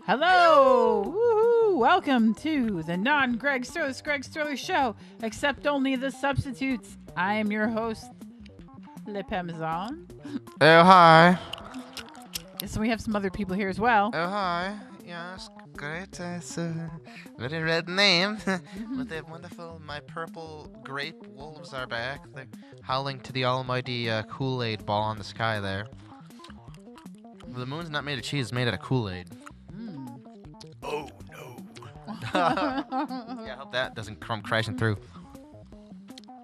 Hello! Woohoo! Welcome to the non-Greg Sterlace show, except only the substitutes. I am your host, Le Parmesan. Oh, hi. Yes, we have some other people here as well. Oh, hi. Yes, great. It's a very red name. But they're wonderful. My purple grape wolves are back. They're howling to the almighty Kool-Aid ball in the sky there. The moon's not made of cheese, it's made out of Kool-Aid. Oh, no. Yeah, I hope that doesn't come crashing through.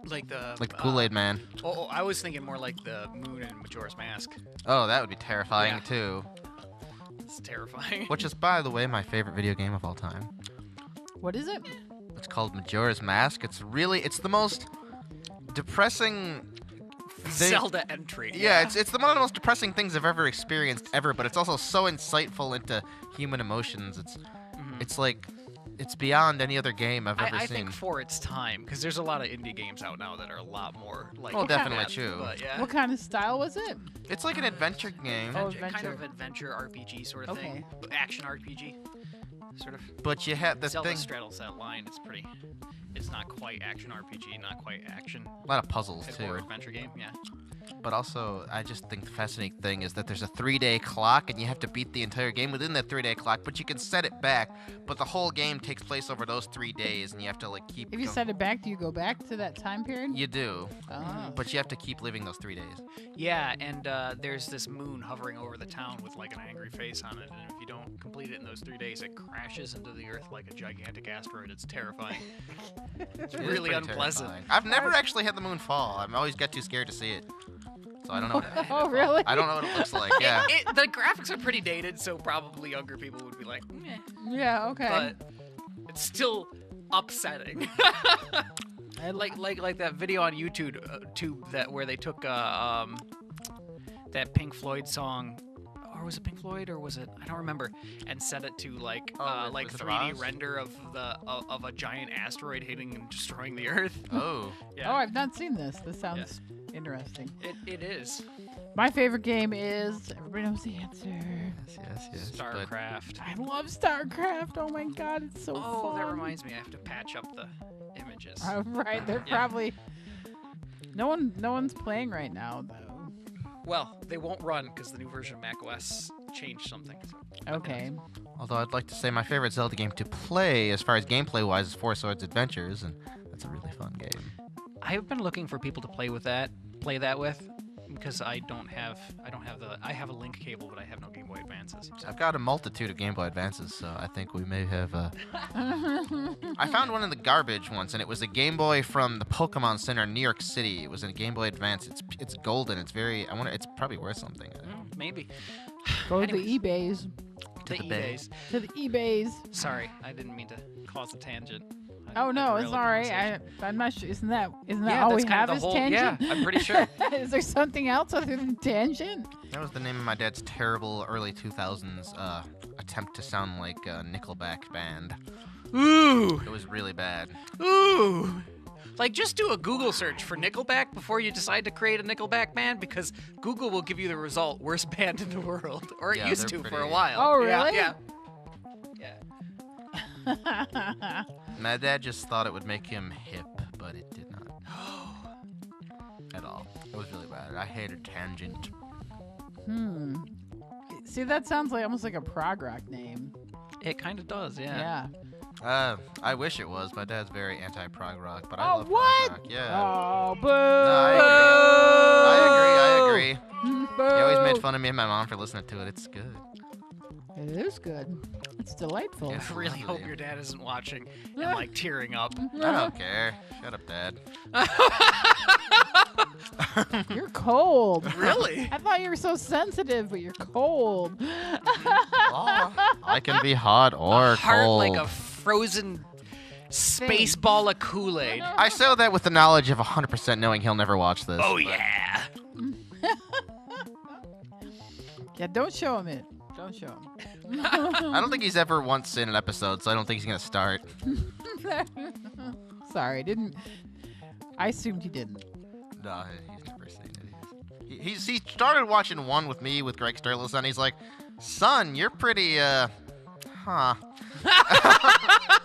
Like the Kool-Aid man. Oh, I was thinking more like the moon and Majora's Mask. Oh, that would be terrifying, too. It's terrifying. Which is, by the way, my favorite video game of all time. What is it? It's called Majora's Mask. It's the most depressing thing. Zelda entry. Yeah, it's one of the most depressing things I've ever experienced ever, but it's also so insightful into human emotions. It's like it's beyond any other game I've ever I seen. think for its time, because there's a lot of indie games out now that are a lot more like. Well, definitely that, true. But yeah. What kind of style was it? It's like an adventure game. Oh, Kind of adventure RPG sort of thing. Action RPG. Sort of. But you have the Zelda thing. straddles that line. It's not quite action RPG, not quite action. A lot of puzzles too. Or adventure game, yeah. But also, I just think the fascinating thing is that there's a 3-day clock, and you have to beat the entire game within that 3-day clock. But you can set it back. But the whole game takes place over those 3 days, and you have to like keep. If you set it back, do you go back to that time period? You do. Oh. But you have to keep living those 3 days. Yeah, and there's this moon hovering over the town with like an angry face on it, and if you don't complete it in those 3 days, it crashes into the earth like a gigantic asteroid. It's terrifying. It's really unpleasant. Terrifying. I've never actually had the moon fall. I'm always got too scared to see it. So I don't know. Oh, really? I don't know what it looks like. Yeah. The graphics are pretty dated, so probably younger people would be like, meh. Yeah, okay. But it's still upsetting. like that video on YouTube that where they took that Pink Floyd song, or was it Pink Floyd or was it, I don't remember, and set it to like 3D render of a giant asteroid hitting and destroying the Earth. Oh. Yeah. Oh, I've not seen this. This sounds interesting. It is. My favorite game is, everybody knows the answer. Yes. StarCraft. I love StarCraft. Oh my god, it's so fun. Oh, that reminds me. I have to patch up the images. Right, they're probably no one's playing right now though. Well, they won't run because the new version of macOS changed something. So. Okay. Although I'd like to say my favorite Zelda game to play, as far as gameplay-wise, is Four Swords Adventures, and that's a really fun game. I've been looking for people to play that with, because I have a Link cable, but I have no Game Boy Advances. So. I've got a multitude of Game Boy Advances, so I think we may have. I found one in the garbage once, and it was a Game Boy from the Pokemon Center in New York City. It was a Game Boy Advance. It's golden. It's very. I wonder. It's probably worth something. Maybe. Go to the eBays. To the eBays. To the eBays. Sorry, I didn't mean to cause a tangent. Oh no, it's all right. I'm not sure. Isn't that yeah, all that's we kind have of is the whole, tangent? Yeah, I'm pretty sure. Is there something else other than tangent? That was the name of my dad's terrible early 2000s attempt to sound like a Nickelback band. Ooh. It was really bad. Ooh. Like, just do a Google search for Nickelback before you decide to create a Nickelback band, because Google will give you the result, worst band in the world. Or it used to for a while. Oh, really? Yeah. My dad just thought it would make him hip, but it did not. At all. It was really bad. I hated Tangent. See, that sounds like almost like a prog rock name. It kind of does, yeah. I wish it was. My dad's very anti-prog rock, but I Oh, love what? prog rock. Yeah. Oh, boo! No, I agree. Boo! He always made fun of me and my mom for listening to it. It's good. It is good. It's delightful. Yeah. I really hope your dad isn't watching and, like, tearing up. I don't care. Shut up, Dad. You're cold. Really? I thought you were so sensitive, but you're cold. I can be hot or Heart cold. like a frozen space ball of Kool-Aid. I say that with the knowledge of 100% knowing he'll never watch this. Oh, but- yeah. Yeah, don't show him it. Don't show him. I don't think he's ever once seen an episode, so I don't think he's going to start. Sorry, I assumed you didn't. No, he's never seen it. He started watching one with me with Greg Sterlace, and he's like, "Son, you're pretty huh.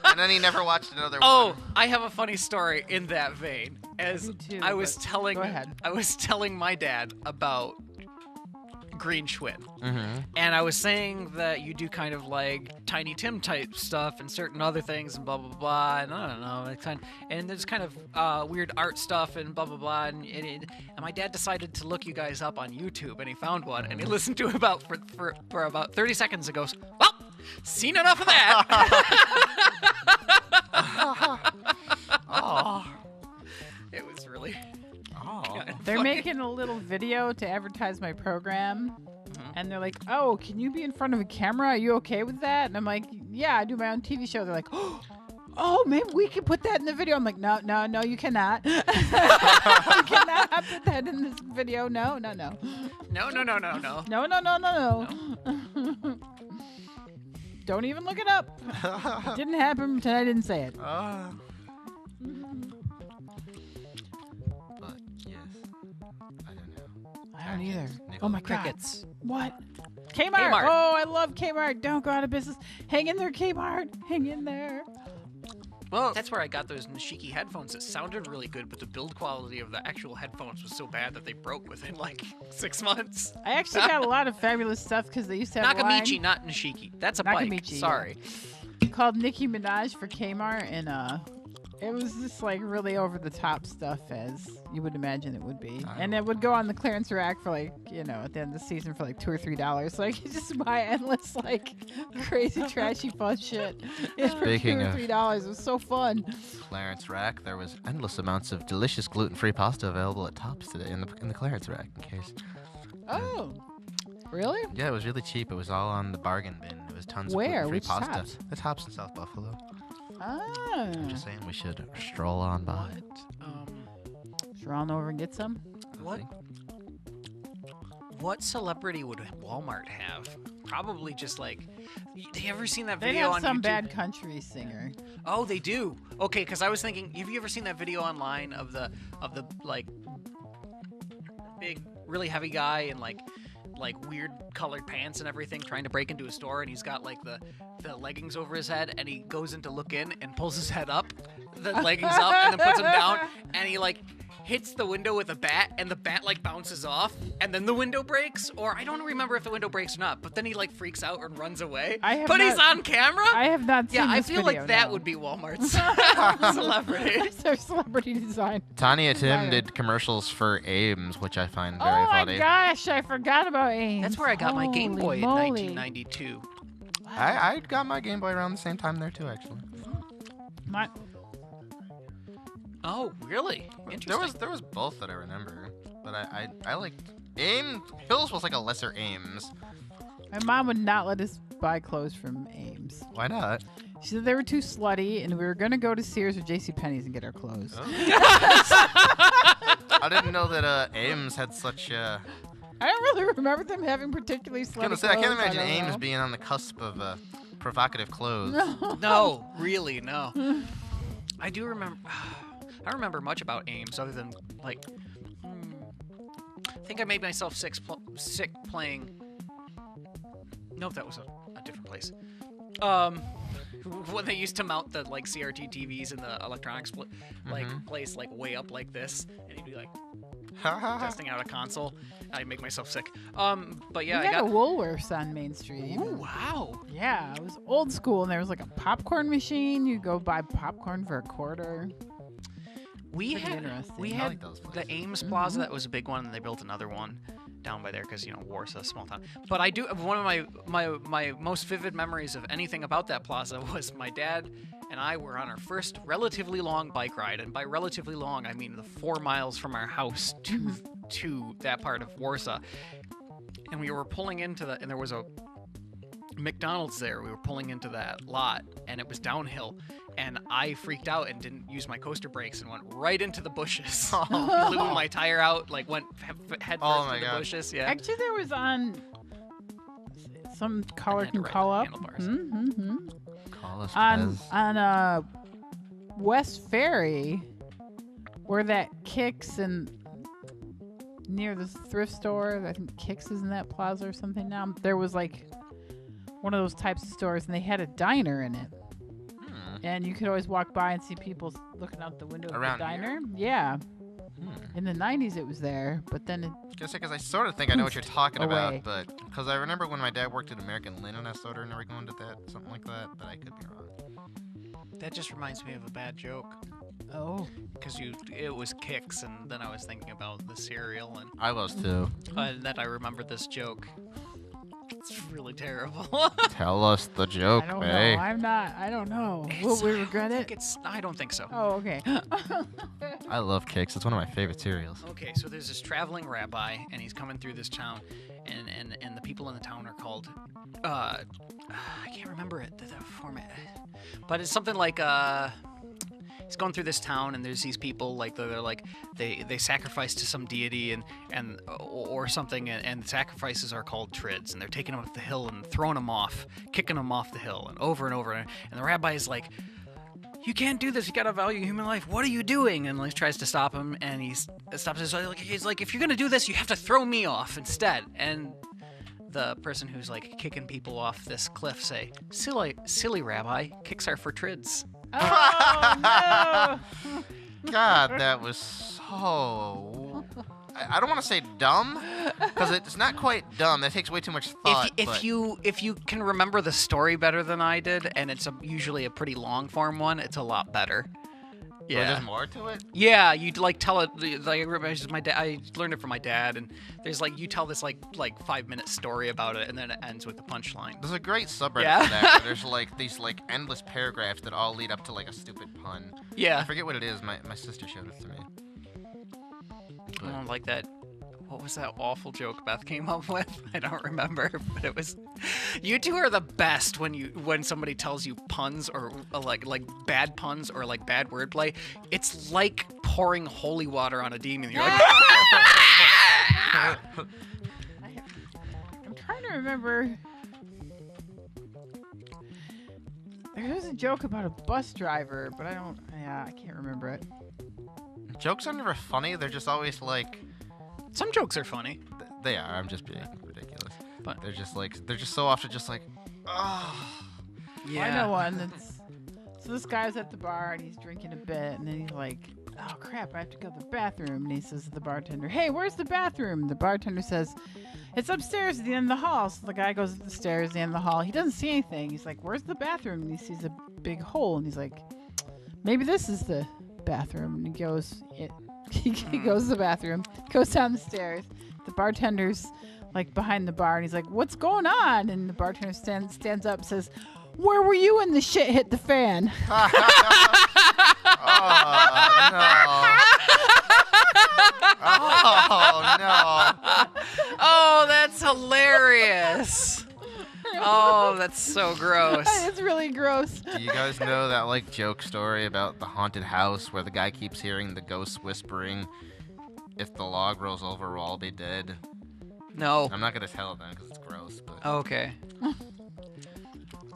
And then he never watched another Oh, one. I have a funny story in that vein. As Me too, I was but telling, go ahead. I was telling my dad about Green Schwinn, Mm-hmm. and I was saying that you do kind of like Tiny Tim type stuff and certain other things and blah blah blah. And I don't know, and there's kind of weird art stuff and blah blah blah. And my dad decided to look you guys up on YouTube, and he found one, and he listened to it for about 30 seconds and goes, "Well, seen enough of that." Oh. It was really. Oh. They're making a little video to advertise my program. And they're like, oh, can you be in front of a camera? Are you okay with that? And I'm like, yeah, I do my own TV show. They're like, oh, maybe we can put that in the video. I'm like, no, you cannot. You cannot put that in this video. No. No. No. Don't even look it up. It didn't happen until I didn't say it. But yes, I don't know. I don't either. Nicholas. Oh my God. Crickets. What? Kmart. Kmart. Oh, I love Kmart. Don't go out of business. Hang in there, Kmart. Hang in there. Well, That's where I got those Nishiki headphones that sounded really good, but the build quality of the actual headphones was so bad that they broke within like 6 months. I actually got a lot of fabulous stuff because they used to have Nakamichi, not Nishiki. That's a bike. Nakamichi, Sorry. called Nicki Minaj for Kmart, and it was just like really over the top stuff as you would imagine it would be. And it would go on the clearance rack for like, at the end of the season for like $2 or $3. So I could just buy endless like crazy trashy fun shit. For Speaking $2 or of- $3. It was so fun. clearance rack, there was endless amounts of delicious gluten-free pasta available at Tops today in the clearance rack. In case. Oh, really? Yeah, it was really cheap. It was all on the bargain bin. It was tons Where? of gluten-free Which pasta. Tops? The Tops in South Buffalo. Ah. Just saying, we should stroll on by. Should we run over and get some? What? What celebrity would Walmart have? Probably just like. Have you ever seen that They video have on some YouTube? bad country singer. Oh, they do. Okay, because I was thinking, have you ever seen that video online of the like big, really heavy guy in like weird colored pants and everything trying to break into a store, and he's got like the leggings over his head, and he goes in to look in and pulls his head up, the leggings up, and then puts them down, and he like hits the window with a bat, and the bat like bounces off, and then the window breaks, or I don't remember if the window breaks or not, but then he like freaks out and runs away. But he's on camera? I have not seen Yeah, I this feel video, like that no. would be Walmart's celebrity. It's their celebrity design. Tanya Tim Fire. did commercials for Ames, which I find very Oh my funny. gosh, I forgot about Ames. That's where I got my Game Holy Boy in moly. 1992. I got my Game Boy around the same time there too, actually. My- Oh, really? Interesting. There was both that I remember, but I liked Ames. Hills was like a lesser Ames. My mom would not let us buy clothes from Ames. Why not? She said they were too slutty, and we were going to go to Sears or JCPenney's and get our clothes. I didn't know that Ames had such. I don't really remember them having particularly slutty I clothes. can't imagine don't Ames know. being on the cusp of provocative clothes. No, really, no. I do remember. I don't remember much about Ames other than like. I think I made myself sick playing. Nope, that was a different place. When they used to mount the like CRT TVs in the electronics place like way up like this, and you'd be like testing out a console. I'd make myself sick. But yeah, we I got got. a Woolworths on Main Street. Ooh, even. wow. Yeah, it was old school, and there was like a popcorn machine. You go buy popcorn for $0.25. We Pretty had interesting. we I had like those the places. Ames Plaza. That was a big one, and they built another one down by there because Warsaw, small town. But I do one of my most vivid memories of anything about that plaza was my dad and I were on our first relatively long bike ride, and by relatively long I mean the 4 miles from our house to that part of Warsaw, and we were pulling into and there was a McDonald's there. We were pulling into that lot, and it was downhill, and I freaked out and didn't use my coaster brakes and went right into the bushes. Blew my tire out, like went head Oh first my into the God. bushes. Yeah. Actually, there was on some caller had to can ride call the up handlebars. Call us on Pez. West Ferry, where that Kicks and near the thrift store. I think Kicks is in that plaza or something now. There was like one of those types of stores, and they had a diner in it. And you could always walk by and see people looking out the window of the diner. Yeah. In the 90s it was there, but then it... Because I sort of think I know what you're talking about, but... Because I remember when my dad worked at American Linen, I sort of never going to that, something like that, but I could be wrong. That just reminds me of a bad joke. Oh. Because it was Kix, and then I was thinking about the cereal, and... I was too. And then I remembered this joke. It's really terrible. Tell us the joke, I don't Mae. know. I don't know. Will we regret it? I don't think so. Oh, okay. I love Kix. It's one of my favorite cereals. Okay, so there's this traveling rabbi, and he's coming through this town, and the people in the town are called, I can't remember the format, but it's something like, he's going through this town, and there's these people like they sacrifice to some deity and or something, and the sacrifices are called trids, and they're taking them up the hill and throwing them off, kicking them off the hill, and over and over, and the rabbi is like, "You can't do this. You gotta value human life. What are you doing?" And he tries to stop him, and he stops. He's like, "If you're gonna do this, you have to throw me off instead." And the person who's like kicking people off this cliff say, "Silly rabbi, kicks are for trids." Oh, no. God, that was so... I don't want to say dumb, because it's not quite dumb. That takes way too much thought. If you can remember the story better than I did, and it's usually a pretty long form one, it's a lot better. Yeah, there's more to it. Yeah, you'd like tell it like my dad. I learned it from my dad, and there's like you tell this like 5-minute story about it, and then it ends with the punchline. There's a great subreddit for that. Where there's like these like endless paragraphs that all lead up to like a stupid pun. Yeah, I forget what it is. My sister showed it to me. I don't like that. What was that awful joke Beth came up with? I don't remember, but it was. You two are the best when somebody tells you puns or like bad puns or like bad wordplay. It's like pouring holy water on a demon. You're like. I'm trying to remember. There was a joke about a bus driver, but I can't remember it. Jokes are never funny. They're just always like. Some jokes are funny. They are. I'm just being ridiculous. But they're just so often just like, oh. Yeah. Well, I know one so this guy's at the bar and he's drinking a bit, and then he's like, "Oh crap, I have to go to the bathroom." And he says to the bartender, "Hey, where's the bathroom?" The bartender says, "It's upstairs at the end of the hall." So the guy goes up the stairs at the end of the hall. He doesn't see anything. He's like, "Where's the bathroom?" And he sees a big hole, and he's like, "Maybe this is the bathroom." And he goes to the bathroom, goes down the stairs. The bartender's like behind the bar, and he's like, "What's going on?" And the bartender stands up and says, "Where were you when the shit hit the fan?" Oh, no. Oh, no. Oh, that's hilarious. Oh, that's so gross. It's really gross. Do you guys know that like joke story about the haunted house where the guy keeps hearing the ghosts whispering, "If the log rolls over, we'll all be dead"? No. I'm not gonna tell it then because it's gross. But okay.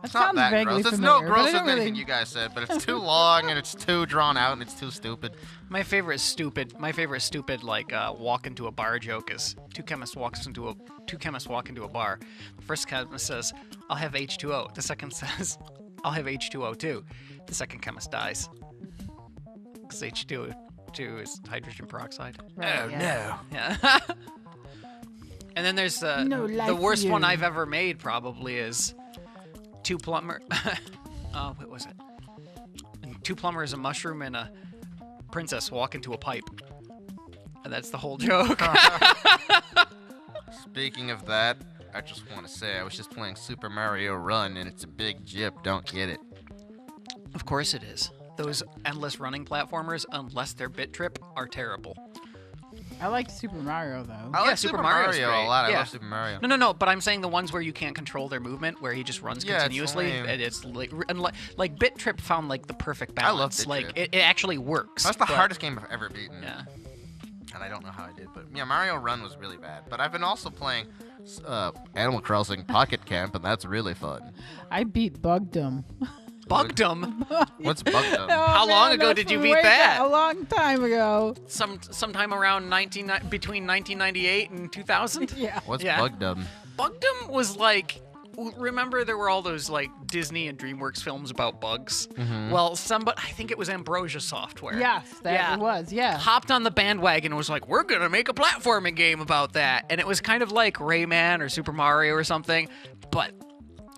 It's not that gross. It's no grosser than anything you guys said, but it's too long and it's too drawn out and it's too stupid. My favorite stupid like walk into a bar joke is two chemists walk into a bar. The first chemist says, "I'll have H2O." The second says, "I'll have H2O too." The second chemist dies because H2O is hydrogen peroxide. Right, oh yeah. no! Yeah. And then there's the worst one I've ever made probably is two plumber. What was it? Two plumbers, a mushroom, and a princess walk into a pipe. And that's the whole joke. Speaking of that, I just want to say I was just playing Super Mario Run, and it's a big jip. Don't get it. Of course it is. Those endless running platformers, unless they're bit trip, are terrible. I like Super Mario though. I like Super Mario great. a lot. Yeah. I love Super Mario. No. But I'm saying the ones where you can't control their movement, where he just runs continuously. It's like Bit Trip found like the perfect balance. I love Bit like Trip. it actually works. That's the hardest game I've ever beaten. Yeah. And I don't know how I did, but yeah, Mario Run was really bad. But I've been also playing Animal Crossing Pocket Camp, and that's really fun. I beat Bugdom. Bugdom? What's Bugdom? How long ago did you beat that? A long time ago. Sometime around between 1998 and 2000? Yeah. What's Bugdom? Bugdom was like remember there were all those like Disney and DreamWorks films about bugs? Mhm. Well, I think it was Ambrosia Software. Yes, that it was. Yeah. Hopped on the bandwagon and was like, we're going to make a platforming game about that. And it was kind of like Rayman or Super Mario or something, but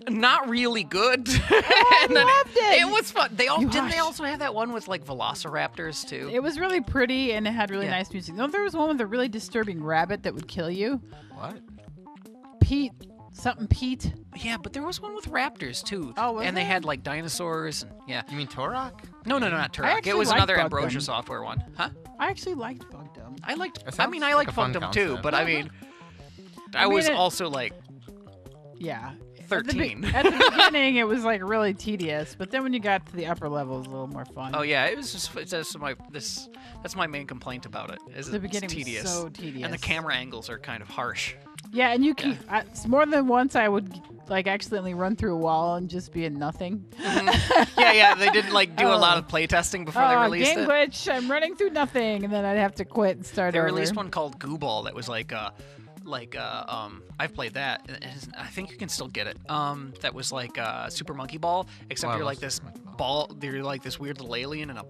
not really good. I loved it. It was fun. They Hush. also have that one with like Velociraptors too? It was really pretty and it had really Yeah. nice music. No, there was one with a really disturbing rabbit that would kill you. What? Pete. Yeah, but there was one with raptors too. Oh, was and they there? had like dinosaurs and yeah. You mean Torok? No, not Turok. actually It was liked another Bugdom. Ambrosia Software one. Huh? I actually liked Bugdom. I liked. That I mean, sounds I like like a fun Bugdom too, concept. but I mean, I mean, was it- also like Yeah. 13. At the beginning, it was like really tedious, but then when you got to the upper levels, it was a little more fun. Oh yeah, it was just that's my main complaint about it. Is The it's beginning tedious. was so tedious. And the camera angles are kind of harsh. Yeah, and you can. More than once, I would like accidentally run through a wall and just be in nothing. Yeah, they didn't like do a lot of playtesting before they released game it. glitch! I'm running through nothing, and then I'd have to quit and start They over. released one called Goo Ball that was I've played that. I think you can still get it. That was like Super Monkey Ball, except Wow, you're like that's this Super Monkey ball. You're like this weird little alien in a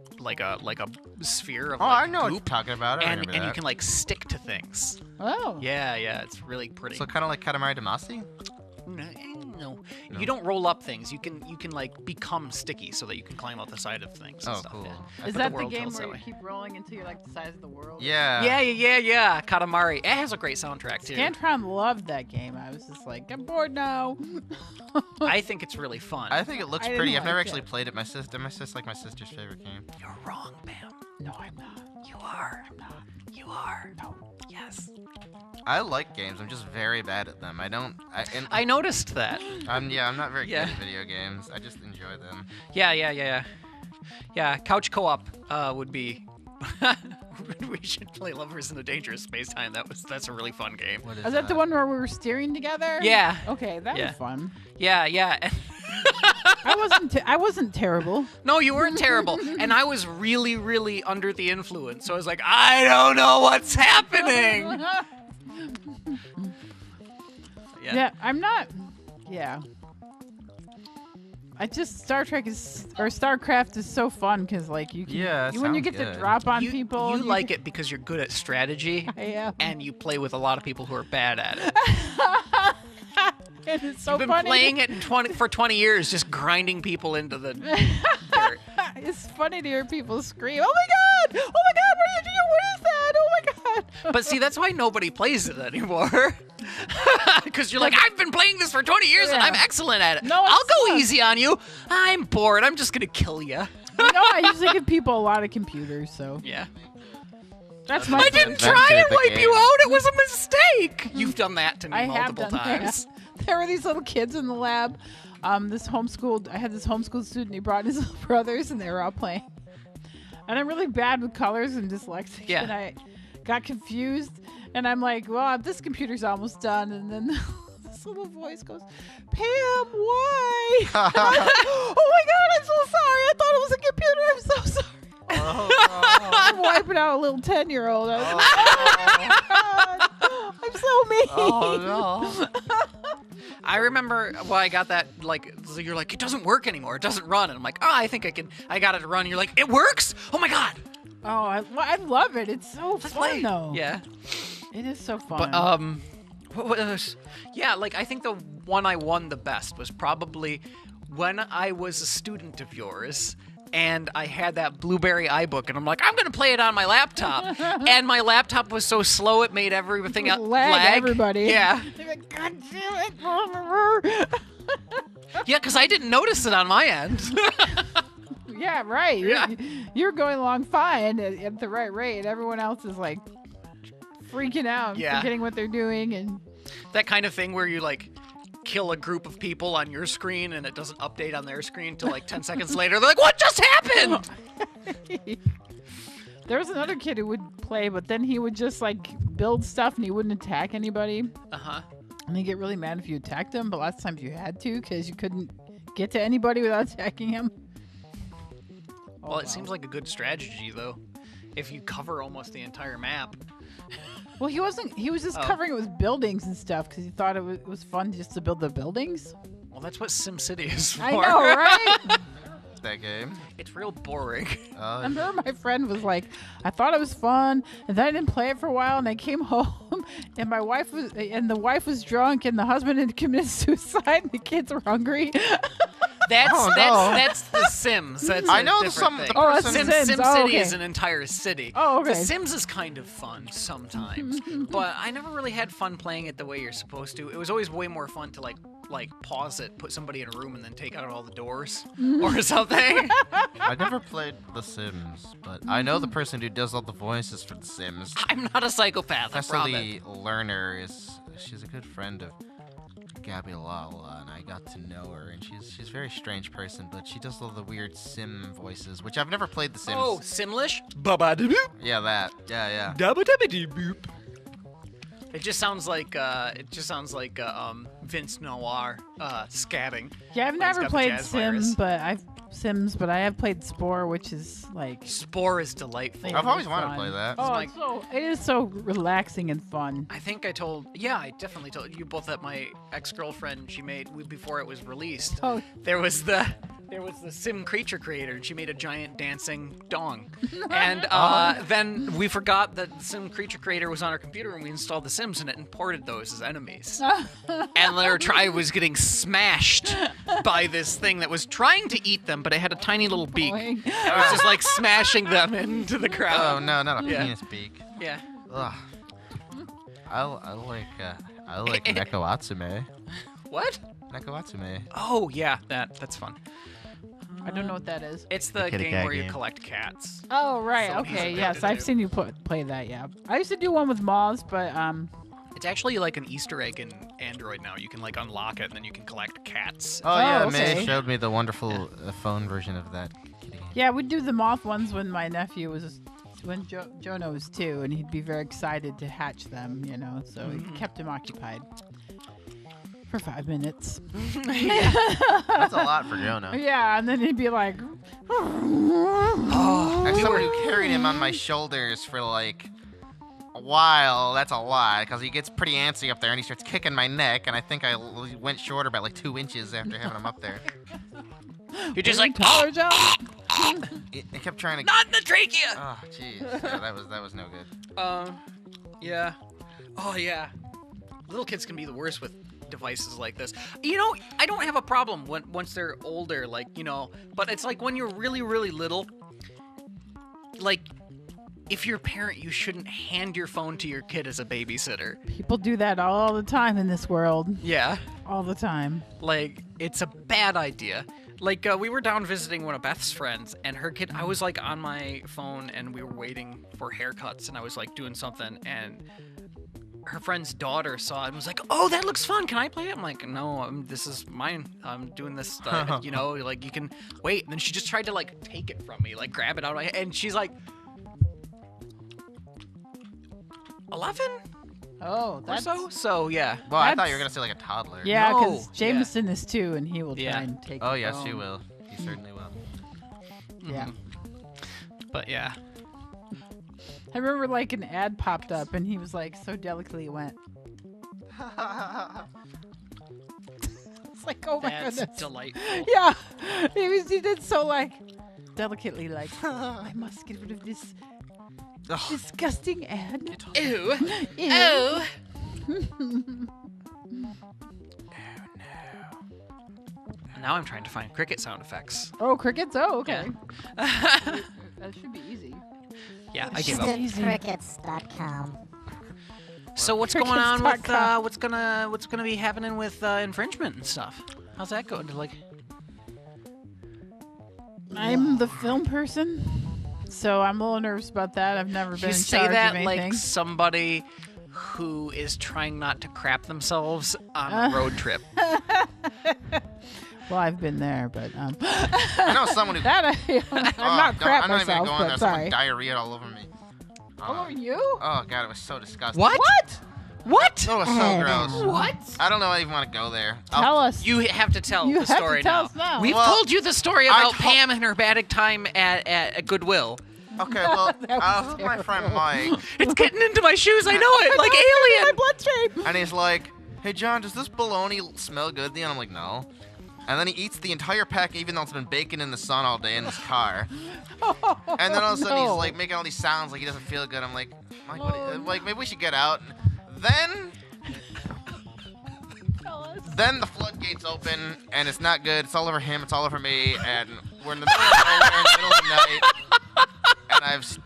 sphere of Oh, like I know what you're goop, talking about. I and remember you that. can like stick to things. Oh. Yeah, it's really pretty. So kind of like Katamari Damacy? No, you don't roll up things. You can like become sticky so that you can climb out the side of things. And Oh, stuff. cool. Yeah. Is But that the world game tells where that you way. keep rolling until you're like the size of the world? Yeah. Yeah. Katamari. It has a great soundtrack too. Scantron loved that game. I was just like, I'm bored now. I think it's really fun. I think it looks I didn't pretty. I've never like actually it. played it. My sister's like my sister's favorite game. You're wrong, Pam. No, I'm not. You are. I'm not. You are. No. Yes. I like games. I'm just very bad at them. I noticed that. I'm not very Yeah. good at video games. I just enjoy them. Yeah, couch co-op would be. We should play Lovers in a Dangerous Space Time. That's a really fun game. What Is that the one where we were steering together? Yeah. Okay, that Yeah. was fun. Yeah. I wasn't terrible. No, you weren't terrible, and I was really, really under the influence. So I was like, I don't know what's happening. Yeah, I'm not. Yeah. StarCraft is so fun because like you can. Yeah, when you sounds get good. to drop on You people. like it because you're good at strategy, I am. and you play with a lot of people who are bad at it. And it's so You've been funny. playing it for 20 years, just grinding people into the dirt. It's funny to hear people scream, "Oh my god! Oh my god! What are you doing? What is that? Oh my god!" But see, that's why nobody plays it anymore. Because you're like, I've been playing this for 20 years and Yeah. I'm excellent at it. No, it's I'll go not. easy on you. I'm bored. I'm just gonna kill you. I usually give people a lot of computers, so Yeah. that's my. I didn't Invented try and the wipe you game. out. It was a mistake. You've done that to me I have multiple done that. times. There were these little kids in the lab. I had this homeschooled student. He brought his little brothers, and they were all playing. And I'm really bad with colors and dyslexic. Yeah. And I got confused, and I'm like, "Well, this computer's almost done." And then this little voice goes, "Pam, why?" Oh my god, I'm so sorry. I thought it was a computer. I'm so sorry. Oh, I'm wiping out a little 10-year-old. I was like, oh my god, I'm so mean. oh no. I remember, well, I got that, like, so you're like, it doesn't work anymore. It doesn't run. And I'm like, I think I got it to run. You're like, it works? Oh my god. Oh, I love it. It's so fun, though. Yeah. It is so fun. But, what else? Yeah, like, I think the one I won the best was probably when I was a student of yours and I had that Blueberry iBook, and I'm like, I'm going to play it on my laptop. And my laptop was so slow, it made everything lag. Everybody. Yeah. They're like, God damn it. Yeah, because I didn't notice it on my end. Yeah, right. Yeah. You're going along fine at the right rate. Everyone else is like freaking out, Yeah. forgetting what they're doing, and That kind of thing where you, like, kill a group of people on your screen and it doesn't update on their screen until like 10 seconds later. They're like, what just happened? there was another kid who would play, but then he would just like build stuff and he wouldn't attack anybody. Uh-huh. And they get really mad if you attacked them, but lots of times you had to because you couldn't get to anybody without attacking him. Well, it seems like a good strategy, though, if you cover almost the entire map. Well, he wasn't. He was just covering it with buildings and stuff because he thought it was fun just to build the buildings. Well, that's what SimCity is for. I know, right? That game. It's real boring. I remember my friend was like, I thought it was fun, and then I didn't play it for a while, and I came home, and the wife was drunk, and the husband had committed suicide, and the kids were hungry. That's The Sims. That's I know the some. thing. The person. Sims. SimCity okay. is an entire city. Oh, okay. The Sims is kind of fun sometimes, but I never really had fun playing it the way you're supposed to. It was always way more fun to like pause it, put somebody in a room, and then take out all the doors or something. I never played The Sims, but I know the person who does all the voices for The Sims. I'm not a psychopath. I promise. Cecily Lerner she's a good friend of Gabby Lala, and I got to know her, and she's a very strange person, but she does all the weird Sim voices, which I've never played The Sims. Oh, Simlish? Ba-ba-da-boop. Yeah, that. Yeah. Dabba-dabba-dee-boop. It just sounds like Vince Noir scatting. Yeah, I've when he's never got the played jazz virus. but I have played Spore, which is like. Spore is delightful. Yeah, I've always it's wanted to fun. play that. Oh, it is so relaxing and fun. I think I definitely told you both that my ex-girlfriend before it was released. Oh. There was the Sim creature creator, and she made a giant dancing dong. And then we forgot that the Sim creature creator was on our computer, and we installed the Sims in it and imported those as enemies. And their tribe was getting smashed by this thing that was trying to eat them, but it had a tiny little beak. Boing. It was just like smashing them into the ground. Oh no, not a Yeah. penis beak. Yeah. Ugh. I like Neko Atsume. What? Neko Atsume. Oh yeah, that's fun. I don't know what that is. It's the kitty game cat where you game. collect cats. Oh, right. So Okay. easy Yes, to I've do. seen you play that. Yeah, I used to do one with moths, but It's actually like an Easter egg in Android now. You can like unlock it and then you can collect cats. Oh yeah, okay. May showed me the wonderful phone version of that kitty game. yeah, we'd do the moth ones when my nephew was. When Jono was 2, and he'd be very excited to hatch them, so it kept him occupied for 5 minutes. That's a lot for Jono. Yeah, and then he'd be like, As someone who carried him on my shoulders for like a while, that's a lot, because he gets pretty antsy up there and he starts kicking my neck, and I think I went shorter by like 2 inches after having him up there. You're just like, taller, John? It kept trying to. not in the trachea. Oh jeez, yeah, that was no good. Yeah. Oh yeah. Little kids can be the worst with devices like this. I don't have a problem once they're older, but it's like when you're really, really little, like, if you're a parent, you shouldn't hand your phone to your kid as a babysitter. People do that all the time in this world. Yeah. All the time. Like, it's a bad idea. Like, we were down visiting one of Beth's friends, and her kid, I was, like, on my phone, and we were waiting for haircuts, and I was, like, doing something, and her friend's daughter saw it and was like, oh, that looks fun. Can I play it? I'm like, no, this is mine. I'm doing this, like, you can wait. And then she just tried to, like, take it from me, like, grab it out of my hand, and she's like, 11 Oh, or that's so? So, yeah. Well, I thought That's- you were gonna say like a toddler. yeah, No, because Jameson is 2, and he will try Yeah. and take. Oh the yes, phone. he will. He certainly will. Yeah. But, yeah. I remember like an ad popped up, and he was like so delicately went. It's like, oh my That's goodness. delightful. Yeah, he did so like delicately, like I must get rid of this disgusting ad. Ew. Ew. Oh. Now I'm trying to find cricket sound effects. Oh, crickets. Oh, okay. Yeah, That should be easy. I gave up. Crickets.com. So what's going on with Crickets.com. what's gonna be happening with infringement and stuff? How's that going? Like, I'm the film person, so I'm a little nervous about that. I've never been you in say charge that of anything. like somebody who is trying not to crap themselves on a road trip. Well, I've been there, but I know someone who. that I'm not crap I'm not myself, even going but there. sorry. Someone diarrhea all over me. All over you? Oh god, it was so disgusting. What? What? Oh, it was so gross. What? I don't know. I even want to go there. Tell us. You have to tell You the have to story tell now. us now. We've Well, told you the story I about to- Pam and her bad time at Goodwill. Okay, well, That was this is my friend Mike, It's getting into my shoes. I know it, like alien. My bloodstream. and he's like, "Hey, John, does this bologna smell good to you?" And I'm like, "No." And then he eats the entire pack, even though it's been baking in the sun all day in his car. And then all of a sudden, he's like making all these sounds like he doesn't feel good. I'm like, Mike, like maybe we should get out. Then the floodgates open, and it's not good. It's all over him. It's all over me, and we're in the middle of nowhere, in the middle of the night. And I've.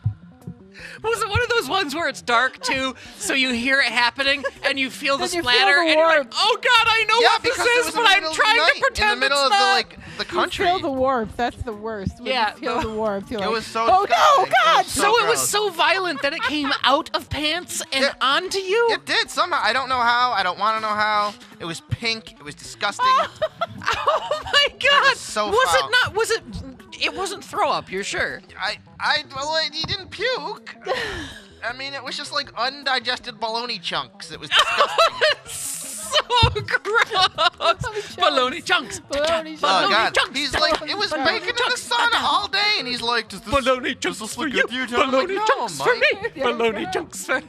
Was it one of those ones where it's dark too, so you hear it happening and you feel the Then you feel splatter, the and you're like, warmth. "Oh God, I know what this because it is, was but in the I'm middle of the trying night, to pretend in the middle it's of not." the country. You feel the warmth. That's the worst. When Yeah, you feel the warmth. You're It like, was so oh no, disgusting. It God! was So it was gross. so violent that it came out of pants and Yeah. onto you. It did somehow. I don't know how. I don't want to know how. It was pink. It was disgusting. Oh my God! was so was foul. it not? Was it? It wasn't throw up. You're sure? Well, he didn't puke. I mean, it was just like undigested bologna chunks. It was disgusting. So gross. Bologna chunks. Bologna Oh Bologna God! chunks. He's like, it was Bologna baking in the sun all day, and he's like, does this Bologna chunks look for good you. to you, John? I'm like, Bologna no, chunks for Mike. me. Bologna chunks for.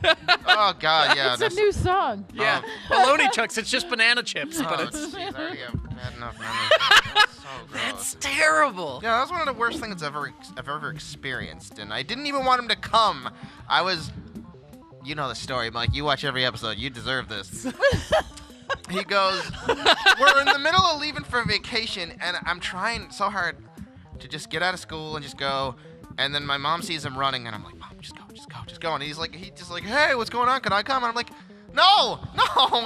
Oh God, yeah. It's a new song. Yeah, bologna chunks. It's just banana chips, but Oh, it's. jeez, I already have bad enough memories. That's so gross. That's terrible. Yeah, that was one of the worst things I've ever experienced, and I didn't even want him to come. I was, you know the story, Mike. You watch every episode. You deserve this. He goes, we're in the middle of leaving for vacation, and I'm trying so hard to just get out of school and just go. And then my mom sees him running, and I'm like, Mom, just go. And he's like, hey, what's going on? Can I come? And I'm like, no.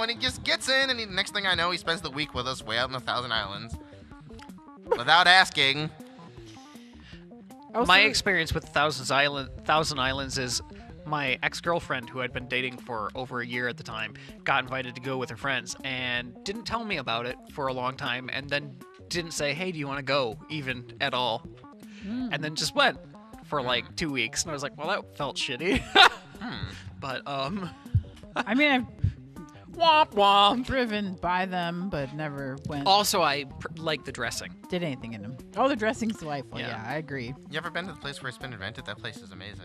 And he just gets in, and next thing I know, he spends the week with us way out in the Thousand Islands without asking. My experience with Thousand Islands is my ex-girlfriend, who I'd been dating for over a year at the time, got invited to go with her friends and didn't tell me about it for a long time, and then didn't say, hey, do you want to go, even at all? And then just went for like 2 weeks, and I was like, well, that felt shitty. But I mean, I've womp womp. driven by them, but never went. Also, I like the dressing. Did anything in them. Oh, the dressing's delightful. Yeah. Yeah, I agree. You ever been to the place where it's been invented? That place is amazing.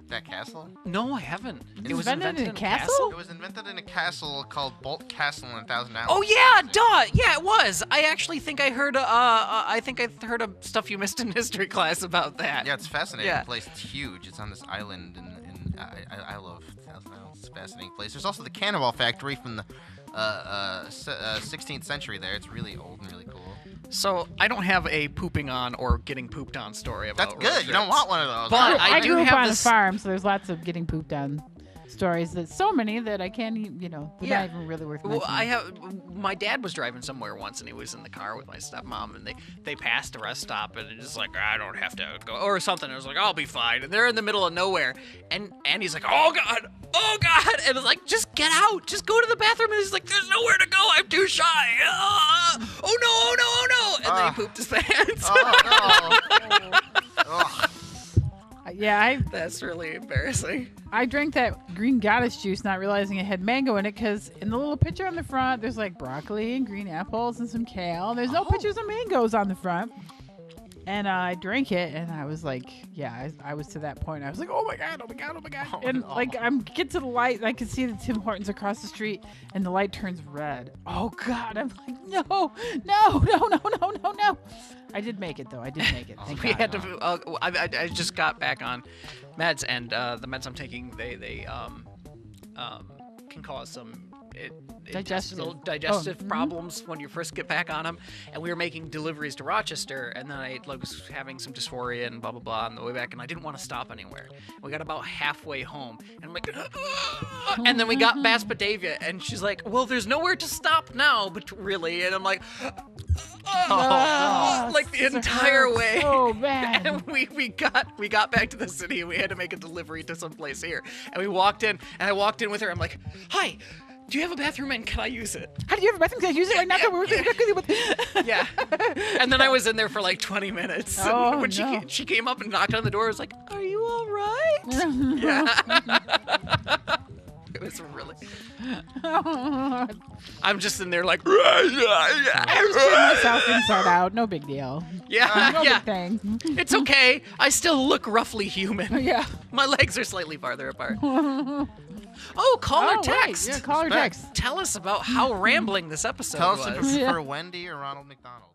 That castle? No, I haven't. It was invented in a castle? It was invented in a castle called Bolt Castle in Thousand Islands. Oh yeah, duh. Yeah, it was. I actually think I heard. I think I heard stuff you missed in history class about that. Yeah, it's a fascinating Yeah. place. It's huge. It's on this island, and I love Thousand Islands. It's a fascinating place. There's also the Cannonball Factory from the 16th century there. It's really old and really cool. So I don't have a pooping on or getting pooped on story about. That's road good. You don't trips. want one of those. But I I do grew up have on this- a farm, so there's lots of getting pooped on stories. That so many that I can't, they're Yeah. not even really worth Well, mentioning. my dad was driving somewhere once, and he was in the car with my stepmom, and they passed a rest stop, and it's just like, I don't have to go, or something. I was like, I'll be fine. And they're in the middle of nowhere, and he's like, oh God, and it's like, just get out, just go to the bathroom. And he's like, there's nowhere to go. I'm too shy. Oh no! And then he pooped his pants. Oh no. Ugh. Yeah, That's really embarrassing. I drank that green goddess juice, not realizing it had mango in it, because in the little picture on the front, there's like broccoli and green apples and some kale. There's no pictures of mangoes on the front. And I drank it, and I was like, yeah, I was to that point. I was like, oh my God. Oh, And no. like, I'm get to the light, and I can see the Tim Hortons across the street, and the light turns red. Oh God. I'm like, no. I did make it, though. I did make it. Thank We God. had to. I just got back on meds, and the meds I'm taking, they can cause some intestinal digestive problems when you first get back on them. And we were making deliveries to Rochester, and then I was having some dysphoria and blah blah blah on the way back, and I didn't want to stop anywhere. We got about halfway home, and I'm like, and then we got past Batavia, and she's like, well, there's nowhere to stop now, but really, and I'm like. Like the entire way. So bad. And we got back to the city, and we had to make a delivery to some place here. And we walked in, and I walked in with her. I'm like, hi, do you have a bathroom, and can I use it? How do you have a bathroom? Can I use it right now? Yeah. And then I was in there for like 20 minutes. And Oh, when no. she came up and knocked on the door, I was like, are you all right? Yeah. It was really. I'm just in there like. I just get myself inside out. No big deal. Yeah, No yeah. big thing. It's okay. I still look roughly human. Yeah. My legs are slightly farther apart. Oh, call or text. Right. Yeah, call or text. Tell us about how rambling this episode Tell was. us if you prefer Wendy or Ronald McDonald.